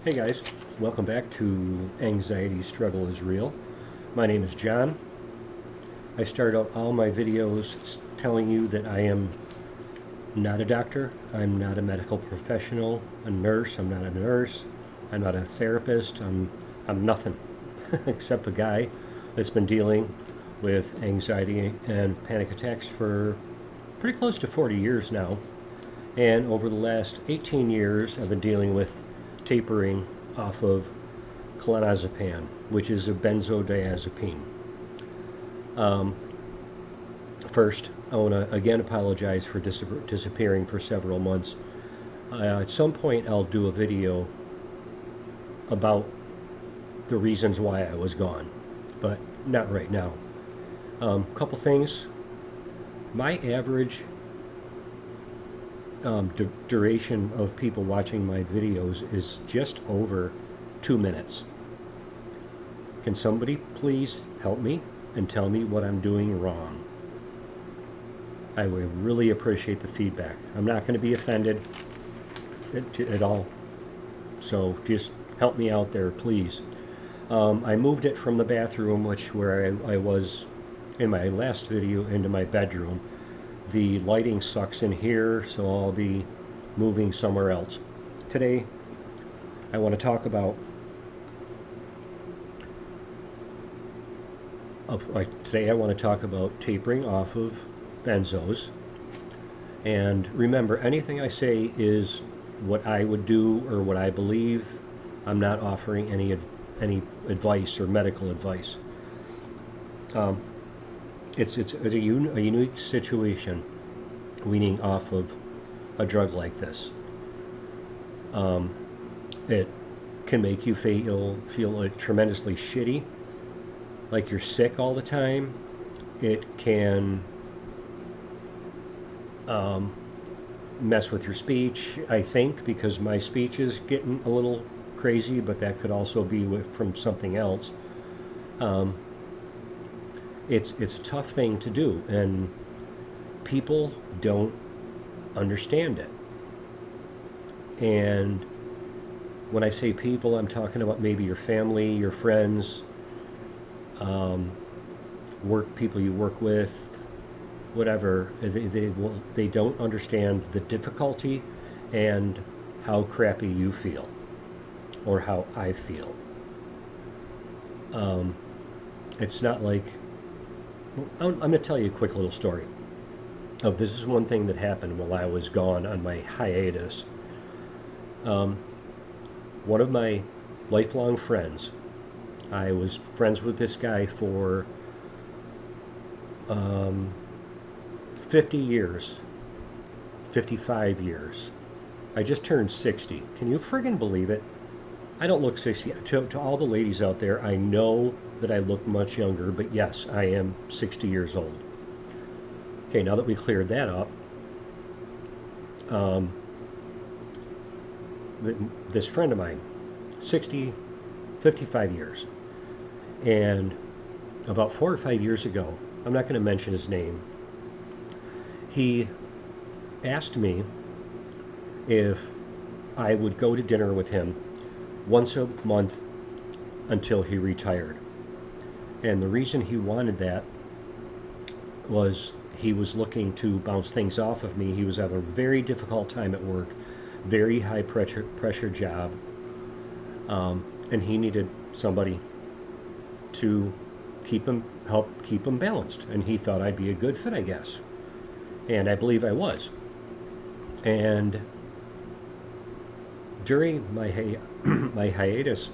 Hey guys, welcome back to Anxiety Struggle is Real. My name is John. I start out all my videos telling you that I am not a doctor, I'm not a medical professional, a nurse, I'm not a nurse, I'm not a therapist, I'm nothing except a guy that's been dealing with anxiety and panic attacks for pretty close to 40 years now. And over the last 18 years, I've been dealing with tapering off of clonazepam, which is a benzodiazepine. Um, First, I want to again apologize for disappearing for several months. At some point, I'll do a video about the reasons why I was gone, but not right now. Couple things. My average duration of people watching my videos is just over 2 minutes. Can somebody please help me and tell me what I'm doing wrong? I would really appreciate the feedback. I'm not going to be offended at all, so just help me out there, please. I moved it from the bathroom, where I was in my last video, into my bedroom. The lighting sucks in here, so I'll be moving somewhere else. Today, I want to talk about tapering off of benzos. And remember, anything I say is what I would do or what I believe. I'm not offering any advice or medical advice. It's a unique situation, weaning off of a drug like this. It can make you feel like tremendously shitty, like you're sick all the time. It can mess with your speech, I think, because my speech is getting a little crazy, but that could also be from something else. It's a tough thing to do, and people don't understand it. And when I say people, I'm talking about maybe your family, your friends, people you work with, whatever. They don't understand the difficulty and how crappy you feel, or how I feel. It's not like, I'm going to tell you a quick little story. This is one thing that happened while I was gone on my hiatus. One of my lifelong friends, I was friends with this guy for 50 years, 55 years. I just turned 60. Can you friggin' believe it? I don't look 60. To all the ladies out there, I know that I look much younger, but yes, I am 60 years old. Okay, now that we cleared that up, this friend of mine, 55 years, and about 4 or 5 years ago, I'm not going to mention his name, he asked me if I would go to dinner with him once a month until he retired. And the reason he wanted that was he was looking to bounce things off of me. He was having a very difficult time at work, very high pressure job, and he needed somebody to help keep him balanced. And he thought I'd be a good fit, I guess. And I believe I was. And during my my hiatus,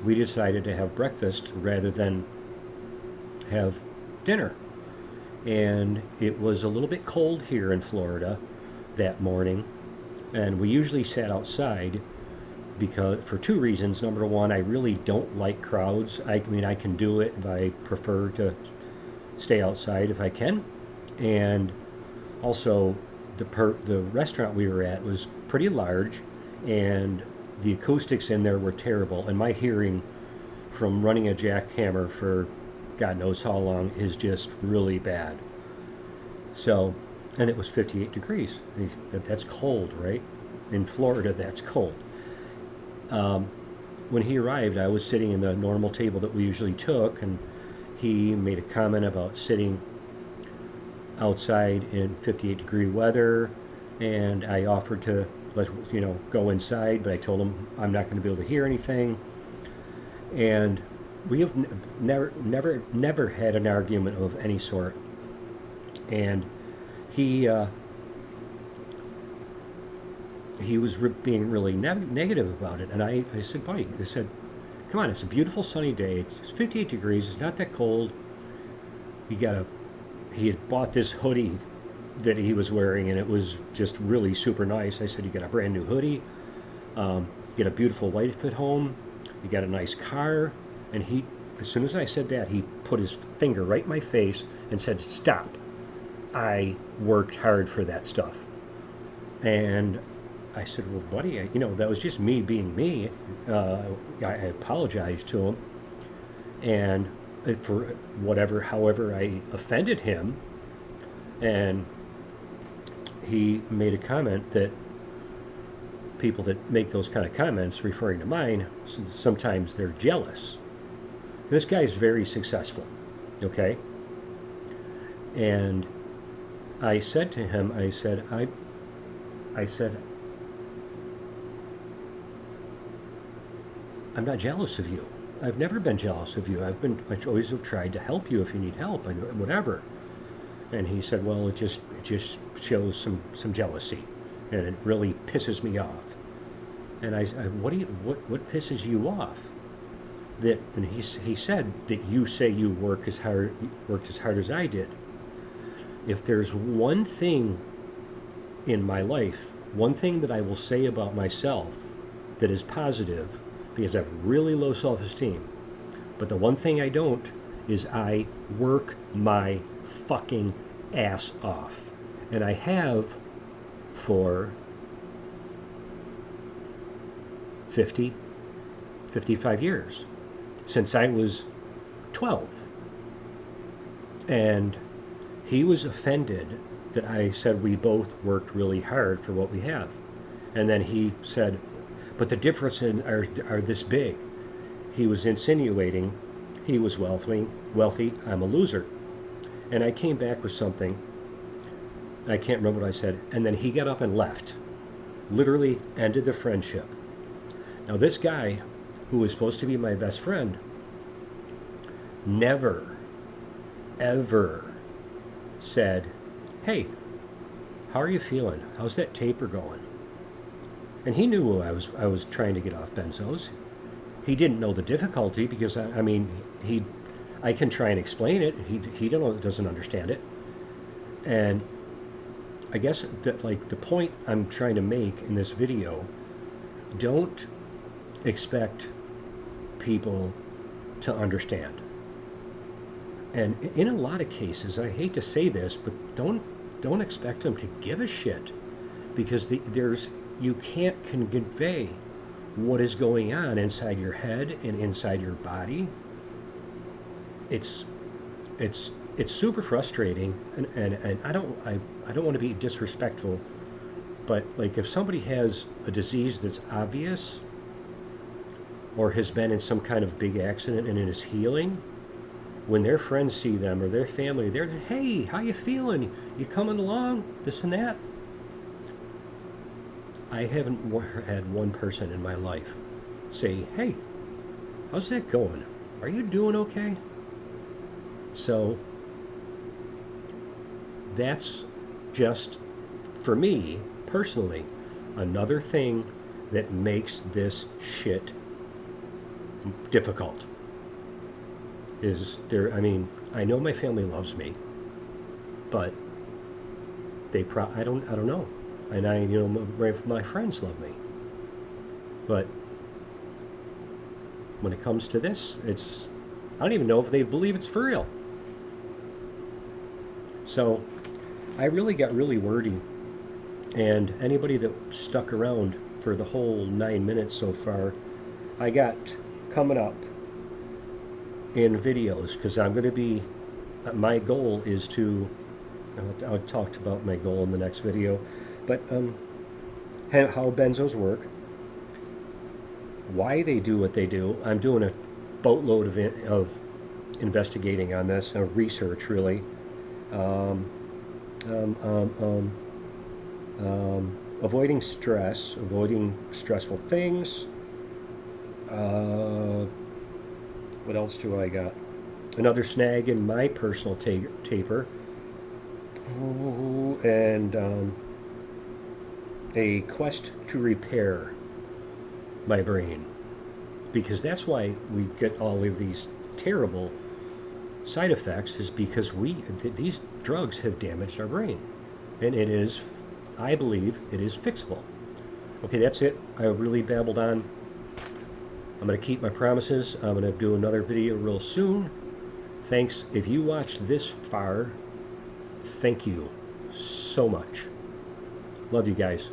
we decided to have breakfast rather than have dinner. And it was a little bit cold here in Florida that morning, and we usually sat outside because, for two reasons. Number one, I really don't like crowds. I mean, I can do it, but I prefer to stay outside if I can. And also, the restaurant we were at was pretty large, and the acoustics in there were terrible, and my hearing from running a jackhammer for God knows how long is just really bad. So, and it was 58 degrees. That's cold, right? In Florida, that's cold. when he arrived, I was sitting in the normal table that we usually took, and he made a comment about sitting outside in 58-degree weather, and I offered to go inside, but I told him I'm not going to be able to hear anything. And we have never had an argument of any sort. And he was being really negative about it. And I said, buddy, I said, come on, it's a beautiful sunny day. It's 58 degrees. It's not that cold. He had bought this hoodie that he was wearing, and it was just really super nice. I said, you got a brand new hoodie. You get a beautiful wife at home. You got a nice car. And as soon as I said that, he put his finger right in my face and said, stop. I worked hard for that stuff. And I said, well, buddy, that was just me being me. I apologized to him. And for however I offended him. And he made a comment that people that make those kind of comments, referring to mine, sometimes they're jealous. This guy is very successful, okay? And I said to him, I said, I'm not jealous of you. I've never been jealous of you. I always have tried to help you if you need help, and whatever. And he said, well, it just shows some jealousy, and it really pisses me off. And I said, what pisses you off? And he said that you say you worked as hard as I did. If there's one thing in my life, one thing that I will say about myself that is positive, because I have really low self-esteem, but the one thing I don't is I work my fucking ass off. And I have for 55 years, since I was 12. And he was offended that I said we both worked really hard for what we have. And then he said, but the differences are this big. He was insinuating he was wealthy, I'm a loser. And I came back with something, I can't remember what I said, and then he got up and left. Literally ended the friendship. Now this guy, who was supposed to be my best friend, never, ever said, hey, how are you feeling? How's that taper going? And he knew I was trying to get off benzos. He didn't know the difficulty, because I can try and explain it. He doesn't understand it. And I guess that the point I'm trying to make in this video, don't expect people to understand. And in a lot of cases, I hate to say this, but don't expect them to give a shit, because you can't convey what is going on inside your head and inside your body. It's super frustrating, and I don't want to be disrespectful, but if somebody has a disease that's obvious, or has been in some kind of big accident and is healing, when their friends see them or their family, they're, hey, how you feeling? You coming along? This and that. I haven't had one person in my life say, hey, how's that going? Are you doing okay? So that's just, for me personally, another thing that makes this shit difficult. I know my family loves me, but I don't know. And my friends love me. But when it comes to this, I don't even know if they believe it's for real. So I really got really wordy, and anybody that stuck around for the whole 9 minutes so far, I got coming up in videos, because I'm going to be, my goal is to, I'll talk about my goal in the next video, but how benzos work, why they do what they do. I'm doing a boatload of investigating on this, research really. Um, um, um, um, Avoiding stress, avoiding stressful things. What else do I got? Another snag in my personal taper. And a quest to repair my brain. Because that's why we get all of these terrible side effects, is because these drugs have damaged our brain. And it is, I believe, it is fixable. Okay, that's it. I really babbled on. I'm going to keep my promises. I'm going to do another video real soon. Thanks. If you watched this far, thank you so much. Love you guys.